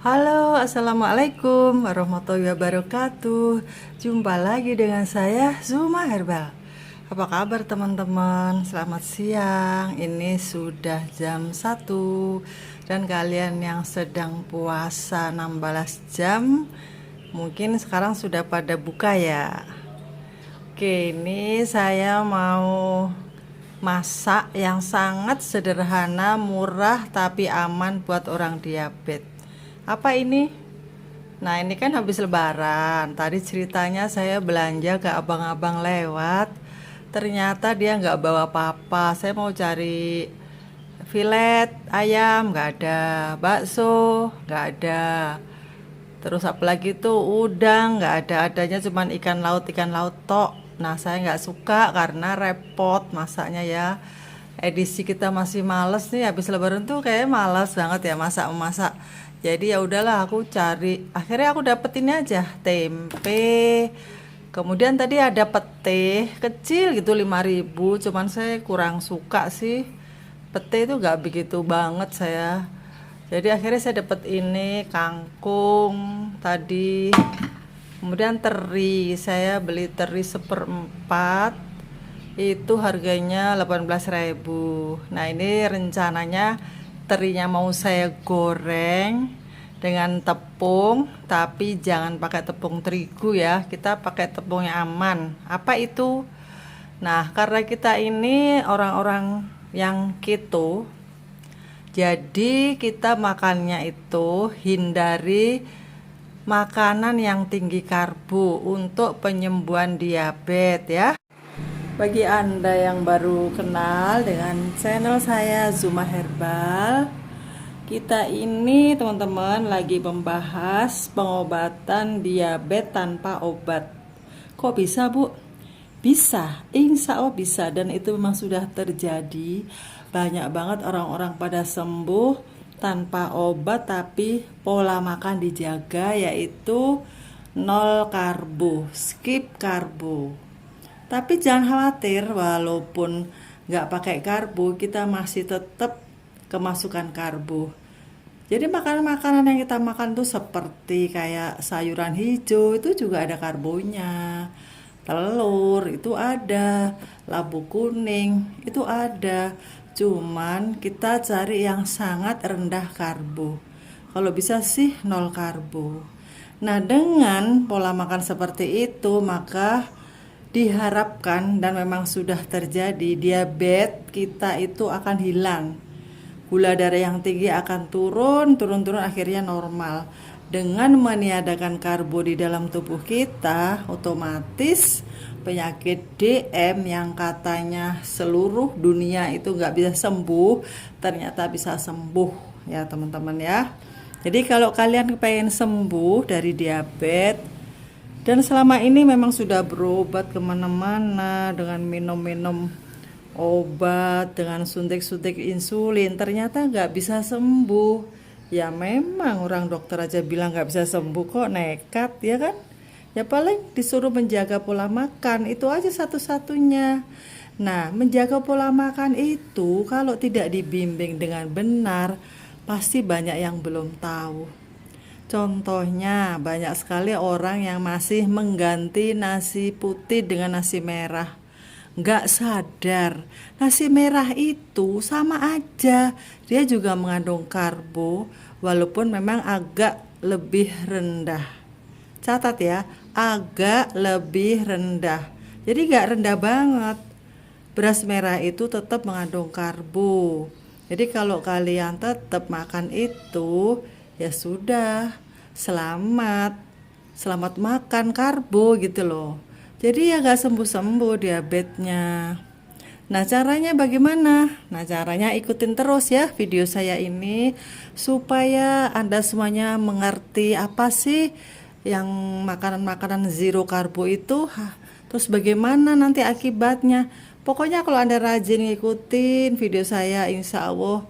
Halo, assalamualaikum warahmatullahi wabarakatuh. Jumpa lagi dengan saya Zuma Herbal. Apa kabar teman-teman? Selamat siang. Ini sudah jam 1 dan kalian yang sedang puasa 16 jam mungkin sekarang sudah pada buka ya. Oke, ini saya mau masak yang sangat sederhana, murah tapi aman buat orang diabetes. Apa ini? Nah, ini kan habis lebaran. Tadi ceritanya saya belanja ke abang-abang lewat. Ternyata dia nggak bawa apa-apa. Saya mau cari filet ayam, nggak ada. Bakso, nggak ada. Terus apalagi tuh udang, nggak ada. Adanya cuman ikan laut tok. Nah, saya nggak suka karena repot masaknya ya. Edisi kita masih males nih, habis lebaran tuh kayak males banget ya masak-masak. Jadi ya udahlah aku cari. Akhirnya aku dapet ini aja, tempe. Kemudian tadi ada pete kecil gitu 5.000, cuman saya kurang suka sih. Pete itu nggak begitu banget saya. Jadi akhirnya saya dapat ini kangkung tadi. Kemudian teri, saya beli teri seperempat, itu harganya 18.000. Nah, ini rencananya terinya mau saya goreng dengan tepung, tapi jangan pakai tepung terigu ya. Kita pakai tepung yang aman. Apa itu? Nah, karena kita ini orang-orang yang keto, jadi kita makannya itu hindari makanan yang tinggi karbo untuk penyembuhan diabetes ya. Bagi Anda yang baru kenal dengan channel saya Zuma Herbal, kita ini teman-teman lagi membahas pengobatan diabetes tanpa obat. Kok bisa, Bu? Bisa, insya Allah bisa, dan itu memang sudah terjadi. Banyak banget orang-orang pada sembuh tanpa obat tapi pola makan dijaga, yaitu nol karbo, skip karbo. Tapi jangan khawatir, walaupun nggak pakai karbo, kita masih tetap kemasukan karbo. Jadi makanan-makanan yang kita makan tuh seperti kayak sayuran hijau itu juga ada karbonya. Telur itu ada, labu kuning itu ada. Cuman kita cari yang sangat rendah karbo. Kalau bisa sih nol karbo. Nah, dengan pola makan seperti itu, maka diharapkan dan memang sudah terjadi, diabetes kita itu akan hilang. Gula darah yang tinggi akan turun akhirnya normal. Dengan meniadakan karbo di dalam tubuh kita, otomatis penyakit DM yang katanya seluruh dunia itu nggak bisa sembuh, ternyata bisa sembuh ya teman-teman ya. Jadi kalau kalian pengen sembuh dari diabetes, dan selama ini memang sudah berobat kemana-mana dengan minum-minum obat, dengan suntik-suntik insulin, ternyata nggak bisa sembuh. Ya memang orang dokter aja bilang nggak bisa sembuh, kok nekat ya kan? Ya paling disuruh menjaga pola makan, itu aja satu-satunya. Nah, menjaga pola makan itu kalau tidak dibimbing dengan benar, pasti banyak yang belum tahu. Contohnya, banyak sekali orang yang masih mengganti nasi putih dengan nasi merah. Nggak sadar, nasi merah itu sama aja. Dia juga mengandung karbo, walaupun memang agak lebih rendah. Catat ya, agak lebih rendah. Jadi nggak rendah banget. Beras merah itu tetap mengandung karbo. Jadi kalau kalian tetap makan itu, ya sudah, selamat. Selamat makan karbo gitu loh. Jadi ya gak sembuh-sembuh diabetesnya. Nah, caranya bagaimana? Nah, caranya ikutin terus ya video saya ini supaya Anda semuanya mengerti apa sih yang makanan-makanan zero karbo itu, terus bagaimana nanti akibatnya. Pokoknya kalau Anda rajin ngikutin video saya, insya Allah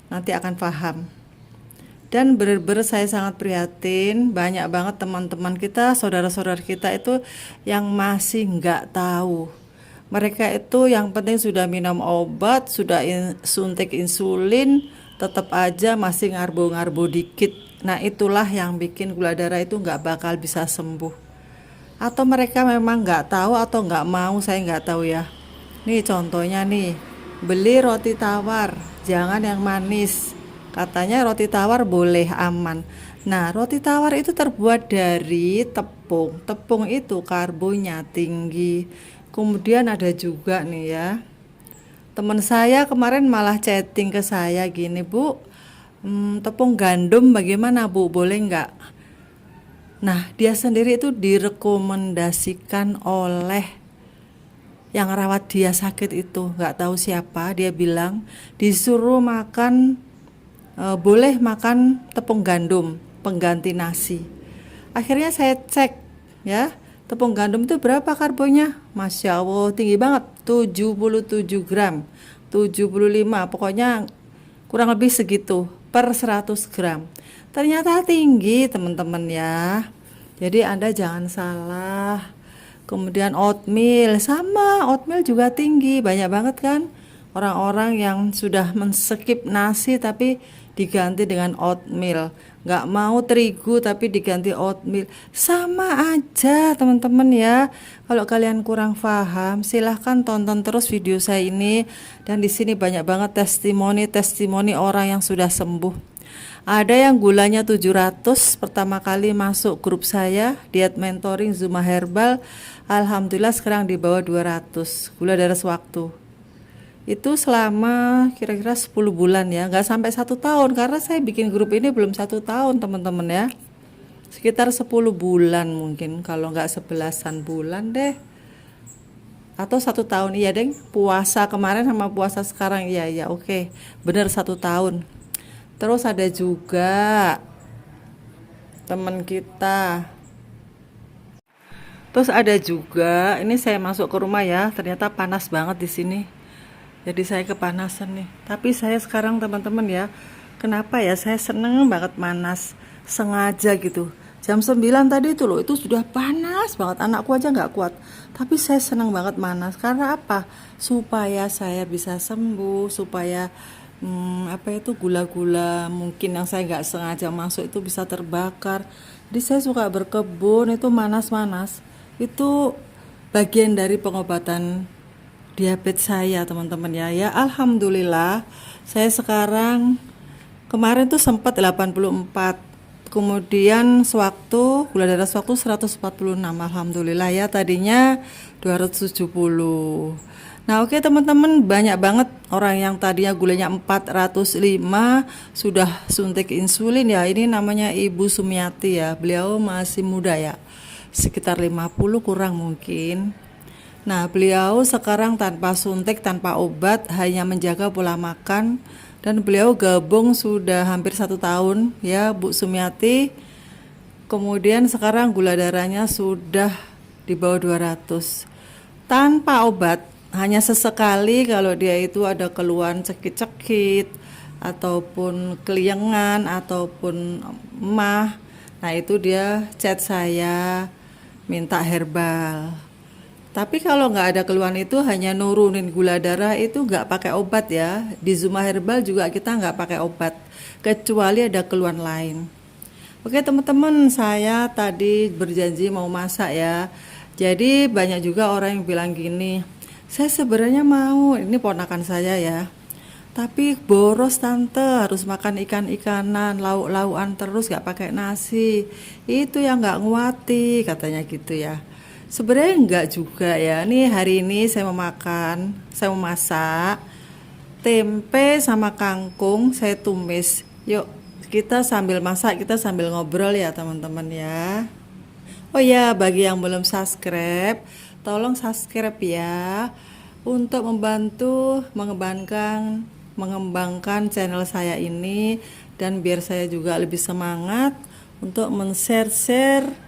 nanti akan paham. Dan benar-benar saya sangat prihatin, banyak banget teman-teman kita, saudara-saudara kita itu yang masih nggak tahu. Mereka itu yang penting sudah minum obat, sudah suntik insulin, tetap aja masih ngarbo-ngarbo dikit. Nah itulah yang bikin gula darah itu nggak bakal bisa sembuh. Atau mereka memang nggak tahu atau nggak mau, saya nggak tahu ya. Nih contohnya nih, beli roti tawar, jangan yang manis. Katanya roti tawar boleh, aman. Nah roti tawar itu terbuat dari tepung. Tepung itu karbonya tinggi. Kemudian ada juga nih ya, teman saya kemarin malah chatting ke saya gini, Bu, tepung gandum bagaimana Bu, boleh nggak? Nah dia sendiri itu direkomendasikan oleh yang rawat dia sakit itu, nggak tahu siapa, dia bilang disuruh makan, boleh makan tepung gandum pengganti nasi. Akhirnya saya cek ya, tepung gandum itu berapa karbonya, Masya Allah tinggi banget, 77 gram, 75, pokoknya kurang lebih segitu per 100 gram. Ternyata tinggi teman-teman ya, jadi Anda jangan salah. Kemudian oatmeal, sama oatmeal juga tinggi, banyak banget kan orang-orang yang sudah men-skip nasi tapi diganti dengan oatmeal, nggak mau terigu tapi diganti oatmeal, sama aja teman-teman ya. Kalau kalian kurang paham silahkan tonton terus video saya ini, dan di sini banyak banget testimoni orang yang sudah sembuh. Ada yang gulanya 700 pertama kali masuk grup saya diet mentoring Zuma Herbal, alhamdulillah sekarang di bawah 200 gula darah sewaktu. Itu selama kira-kira 10 bulan ya, nggak sampai 1 tahun, karena saya bikin grup ini belum 1 tahun teman-teman ya, sekitar 10 bulan mungkin, kalau nggak 11-an bulan deh, atau 1 tahun. Iya deng, puasa kemarin sama puasa sekarang, iya oke, bener 1 tahun. Terus ada juga teman kita. Terus ada juga, ini saya masuk ke rumah ya, ternyata panas banget di sini. Jadi saya kepanasan nih. Tapi saya sekarang teman-teman ya, kenapa ya saya seneng banget panas, sengaja gitu. Jam 9 tadi itu loh, itu sudah panas banget, anakku aja nggak kuat. Tapi saya seneng banget panas, karena apa? Supaya saya bisa sembuh, supaya apa itu gula-gula mungkin yang saya nggak sengaja masuk itu bisa terbakar. Jadi saya suka berkebun, itu manas-manas itu bagian dari pengobatan diabetes saya teman-teman ya. Alhamdulillah saya sekarang, kemarin tuh sempat 84, kemudian sewaktu gula darah sewaktu 146, alhamdulillah ya, tadinya 270. Nah oke teman-teman, banyak banget orang yang tadinya gulanya 405 sudah suntik insulin ya. Ini namanya Ibu Sumiati ya, beliau masih muda ya, sekitar 50 kurang mungkin. Nah beliau sekarang tanpa suntik, tanpa obat, hanya menjaga pola makan, dan beliau gabung sudah hampir 1 tahun ya Bu Sumiati. Kemudian sekarang gula darahnya sudah di bawah 200 tanpa obat. Hanya sesekali kalau dia itu ada keluhan cekit-cekit ataupun keliengan ataupun emah, nah itu dia chat saya minta herbal. Tapi kalau nggak ada keluhan itu, hanya nurunin gula darah, itu nggak pakai obat ya. Di Zuma Herbal juga kita nggak pakai obat, kecuali ada keluhan lain. Oke teman-teman, saya tadi berjanji mau masak ya. Jadi banyak juga orang yang bilang gini, saya sebenarnya mau, ini ponakan saya ya, tapi boros tante, harus makan ikan-ikanan, lauk-laukan terus, gak pakai nasi, itu yang gak nguati, katanya gitu ya. Sebenarnya enggak juga ya. Nih hari ini saya mau masak tempe sama kangkung, saya tumis. Yuk kita sambil masak, kita sambil ngobrol ya teman-teman ya. Oh ya, bagi yang belum subscribe, tolong subscribe ya, untuk membantu mengembangkan channel saya ini, dan biar saya juga lebih semangat untuk men-share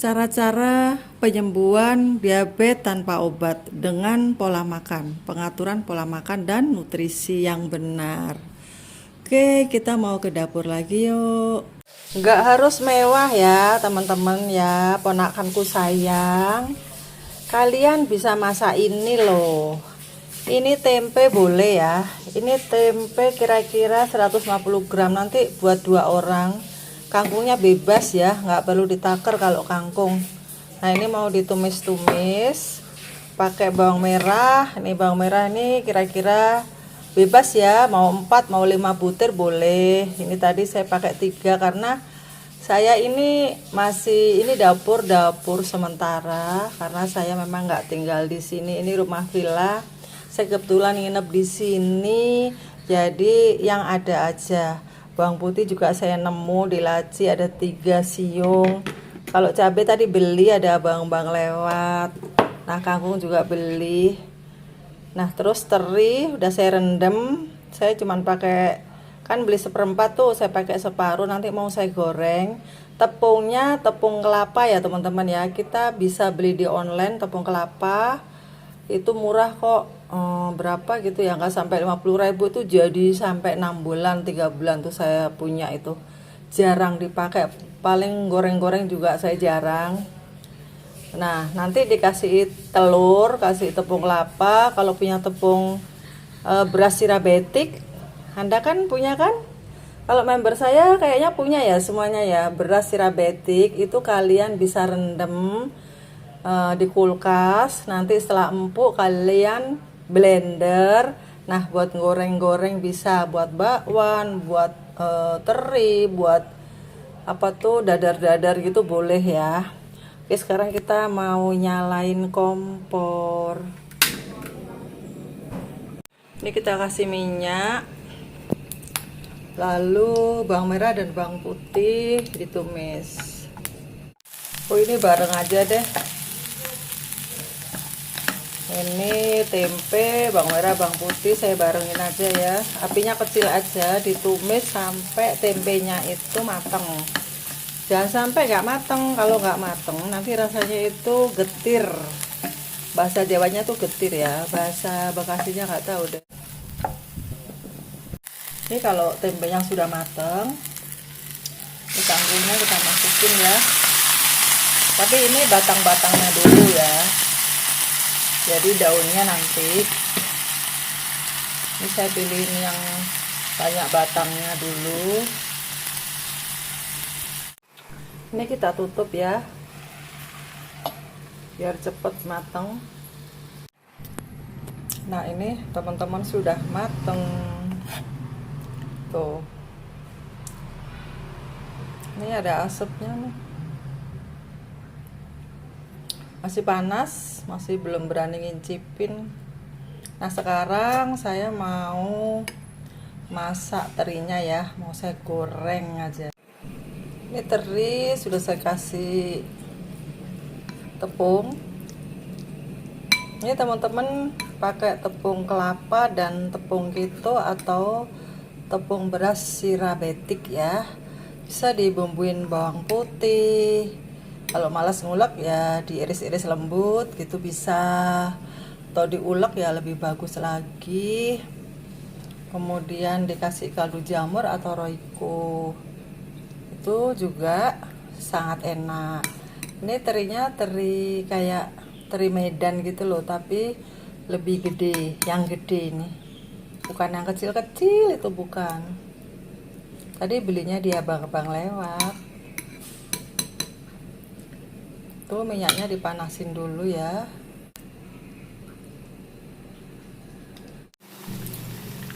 cara-cara penyembuhan diabetes tanpa obat dengan pola makan, pengaturan pola makan dan nutrisi yang benar. Oke, kita mau ke dapur lagi yuk. Nggak harus mewah ya teman-teman ya, ponakanku sayang, kalian bisa masak ini loh. Ini tempe boleh ya, ini tempe kira-kira 150 gram, nanti buat 2 orang kangkungnya bebas ya, nggak perlu ditaker kalau kangkung. Nah ini mau ditumis-tumis pakai bawang merah. Ini bawang merah ini kira-kira bebas ya, mau 4 mau 5 butir boleh. Ini tadi saya pakai 3 karena saya ini masih ini dapur sementara, karena saya memang nggak tinggal di sini. Ini rumah villa, saya kebetulan nginep di sini, jadi yang ada aja. Bawang putih juga saya nemu di laci ada 3 siung. Kalau cabai tadi beli, ada abang-abang lewat. Nah kangkung juga beli. Nah terus teri udah saya rendam. Saya cuman pakai, kan beli 1/4 tuh, saya pakai separuh, nanti mau saya goreng. Tepungnya tepung kelapa ya teman-teman ya, kita bisa beli di online tepung kelapa, itu murah kok. Berapa gitu ya, nggak sampai 50.000 tuh, jadi sampai 6 bulan 3 bulan tuh saya punya. Itu jarang dipakai, paling goreng-goreng juga saya jarang. Nah nanti dikasih telur, kasih tepung kelapa. Kalau punya tepung beras sirabetik, Anda kan punya kan? Kalau member saya kayaknya punya ya semuanya ya. Beras sirabetik itu kalian bisa rendam di kulkas. Nanti setelah empuk kalian blender. Nah buat goreng-goreng bisa, buat bakwan, buat teri, buat apa tuh dadar-dadar gitu boleh ya. Oke sekarang kita mau nyalain kompor. Ini kita kasih minyak, lalu bawang merah dan bawang putih ditumis. Oh ini bareng aja deh. Ini tempe, bawang merah, bawang putih saya barengin aja ya. Apinya kecil aja, ditumis sampai tempenya itu mateng. Jangan sampai nggak mateng. Kalau nggak mateng nanti rasanya itu getir. Bahasa Jawanya tuh getir ya, bahasa Bekasinya nggak tahu deh. Ini kalau tempenya sudah mateng, ini kangkungnya kita masukin ya. Tapi ini batang-batangnya dulu ya, jadi daunnya nanti. Ini saya pilihin yang banyak batangnya dulu. Ini kita tutup ya, biar cepet mateng. Nah ini teman-teman sudah mateng tuh. Ini ada asapnya nih, masih panas, masih belum berani ngincipin. Nah sekarang saya mau masak terinya ya, mau saya goreng aja. Ini teri sudah saya kasih tepung. Ini teman-teman pakai tepung kelapa dan tepung keto atau tepung beras sirabetik ya. Bisa dibumbuin bawang putih. Kalau malas ngulek ya diiris-iris lembut gitu bisa, atau diulek ya lebih bagus lagi. Kemudian dikasih kaldu jamur atau roiko, itu juga sangat enak. Ini terinya teri kayak teri Medan gitu loh, tapi lebih gede, yang gede ini, bukan yang kecil-kecil itu, bukan. Tadi belinya di abang-abang lewat. Tuh minyaknya dipanasin dulu ya.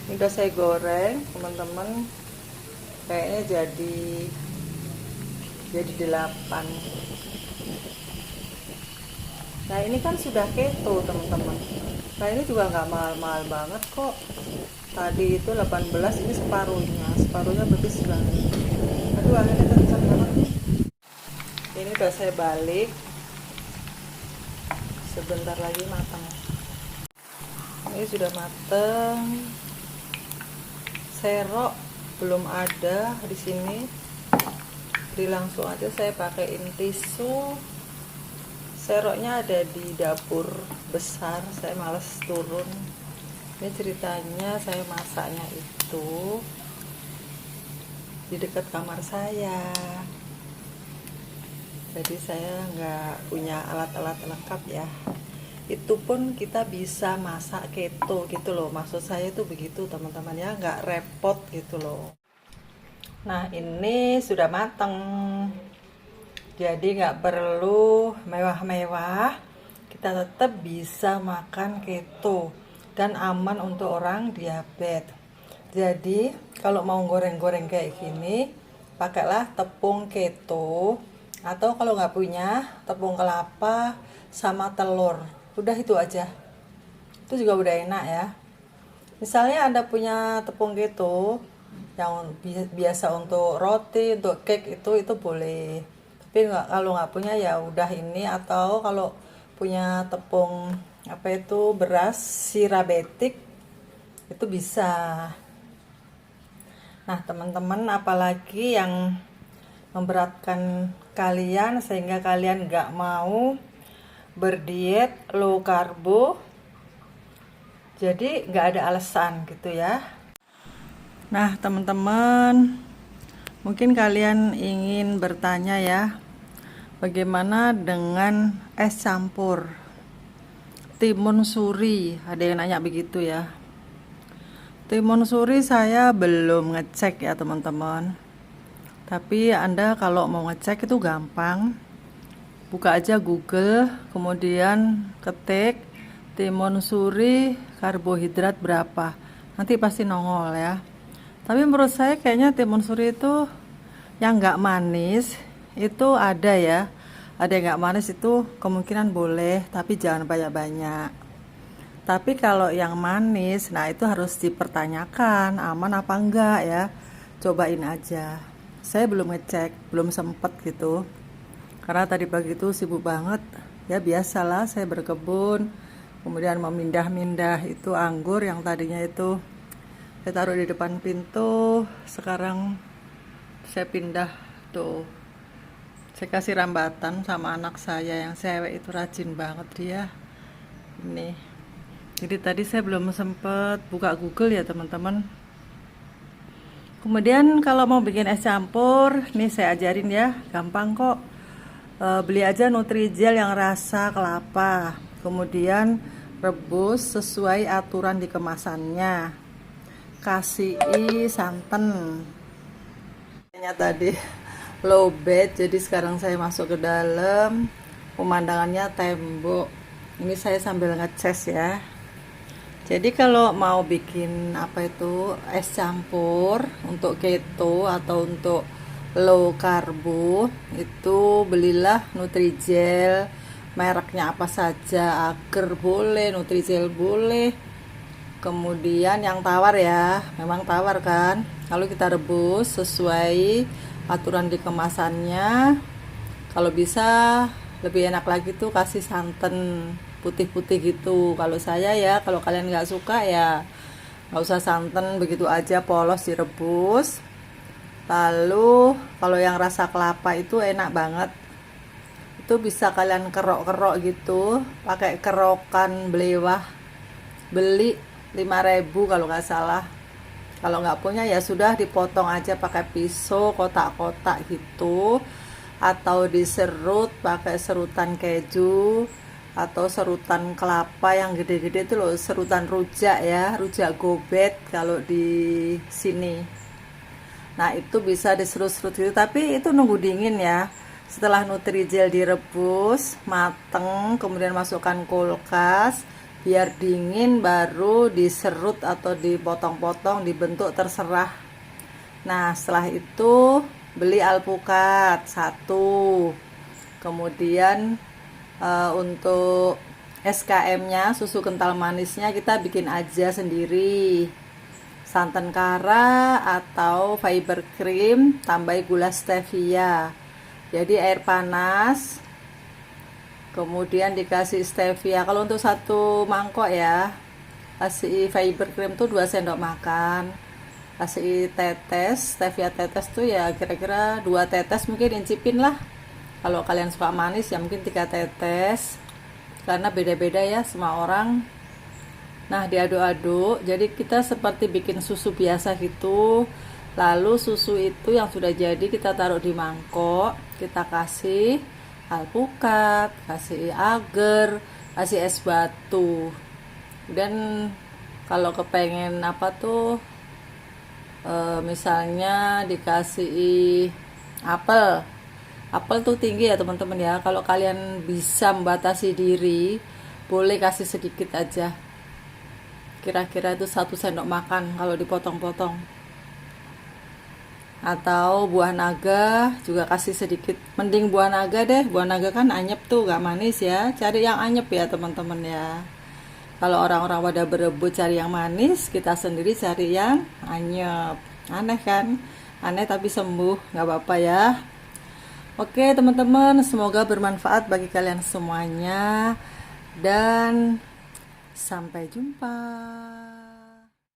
Ini udah saya goreng teman-teman, kayaknya jadi 8. Nah ini kan sudah keto teman-teman. Nah ini juga nggak mahal-mahal banget kok. Tadi itu 18, ini separuhnya berarti 9. Aduh anginnya kencang banget nih. Ini udah saya balik, sebentar lagi matang. Ini sudah matang. Serok belum ada di sini, jadi langsung aja saya pakaiin tisu. Seroknya ada di dapur besar, saya males turun. Ini ceritanya saya masaknya itu di dekat kamar saya, jadi saya nggak punya alat-alat lengkap ya. Itu pun kita bisa masak keto gitu loh, maksud saya itu begitu teman-teman ya, nggak repot gitu loh. Nah, ini sudah mateng. Jadi nggak perlu mewah-mewah. Kita tetap bisa makan keto dan aman untuk orang diabetes. Jadi, kalau mau goreng-goreng kayak gini, pakailah tepung keto atau kalau nggak punya, tepung kelapa sama telur. Udah itu aja. Itu juga udah enak ya. Misalnya Anda punya tepung keto yang biasa untuk roti, untuk cake itu boleh. Tapi kalau nggak punya ya udah ini, atau kalau punya tepung apa itu beras sirabetik itu bisa. Nah, teman-teman, apalagi yang memberatkan kalian sehingga kalian nggak mau berdiet low karbo, jadi nggak ada alasan gitu ya. Nah, teman-teman, mungkin kalian ingin bertanya ya, bagaimana dengan es campur timun suri? Ada yang nanya begitu ya. Timun suri saya belum ngecek ya teman-teman. Tapi Anda kalau mau ngecek itu gampang. Buka aja Google, kemudian ketik timun suri karbohidrat berapa. Nanti pasti nongol ya. Tapi menurut saya kayaknya timun suri itu yang nggak manis itu ada ya. Ada yang nggak manis itu kemungkinan boleh, tapi jangan banyak-banyak. Tapi kalau yang manis, nah itu harus dipertanyakan aman apa enggak ya. Cobain aja. Saya belum ngecek, belum sempet gitu. Karena tadi pagi itu sibuk banget. Ya biasalah saya berkebun, kemudian memindah-mindah itu anggur yang tadinya itu saya taruh di depan pintu, sekarang saya pindah tuh. Saya kasih rambatan sama anak saya yang cewek itu rajin banget dia. Ini. Jadi tadi saya belum sempat buka Google ya teman-teman. Kemudian kalau mau bikin es campur, nih saya ajarin ya, gampang kok. Beli aja Nutrijel yang rasa kelapa. Kemudian rebus sesuai aturan di kemasannya. Kasih santan. Tadi low bed, jadi sekarang saya masuk ke dalam. Pemandangannya tembok. Ini saya sambil ngecas ya. Jadi kalau mau bikin apa itu es campur untuk keto atau untuk low karbo, itu belilah Nutrijel, mereknya apa saja, Ager boleh, Nutrijel boleh. Kemudian yang tawar ya, memang tawar kan. Lalu kita rebus sesuai aturan di kemasannya. Kalau bisa lebih enak lagi tuh kasih santan putih-putih gitu. Kalau saya ya, kalau kalian nggak suka ya nggak usah santan, begitu aja polos direbus. Lalu kalau yang rasa kelapa itu enak banget, itu bisa kalian kerok-kerok gitu pakai kerokan belewah, beli 5.000 kalau nggak salah. Kalau nggak punya ya sudah dipotong aja pakai pisau kotak-kotak gitu, atau diserut pakai serutan keju atau serutan kelapa yang gede-gede itu loh, serutan rujak ya, rujak gobet kalau di sini. Nah itu bisa diserut-serut gitu, tapi itu nunggu dingin ya. Setelah Nutrijel direbus mateng, kemudian masukkan kulkas biar dingin, baru diserut atau dipotong-potong, dibentuk terserah. Nah setelah itu beli alpukat 1, kemudian untuk SKM-nya, susu kental manisnya kita bikin aja sendiri, santan kara atau fiber cream, tambah gula stevia. Jadi air panas, kemudian dikasih stevia. Kalau untuk 1 mangkok ya, kasih fiber cream tuh 2 sendok makan, kasih tetes stevia, tetes tuh ya kira-kira 2 tetes, mungkin incipin lah. Kalau kalian suka manis ya mungkin 3 tetes, karena beda-beda ya semua orang. Nah diaduk-aduk, jadi kita seperti bikin susu biasa gitu. Lalu susu itu yang sudah jadi kita taruh di mangkok, kita kasih alpukat, kasih agar, kasih es batu. Dan kalau kepengen apa tuh Misalnya dikasih apel. Apel tuh tinggi ya teman-teman ya. Kalau kalian bisa membatasi diri, boleh kasih sedikit aja. Kira-kira itu 1 sendok makan kalau dipotong-potong. Atau buah naga juga kasih sedikit. Mending buah naga deh. Buah naga kan anyep tuh, gak manis ya. Cari yang anyep ya teman-teman ya. Kalau orang-orang pada berebut cari yang manis, kita sendiri cari yang anyep. Aneh kan? Aneh tapi sembuh, gak apa-apa ya. Oke teman-teman, semoga bermanfaat bagi kalian semuanya. Dan sampai jumpa.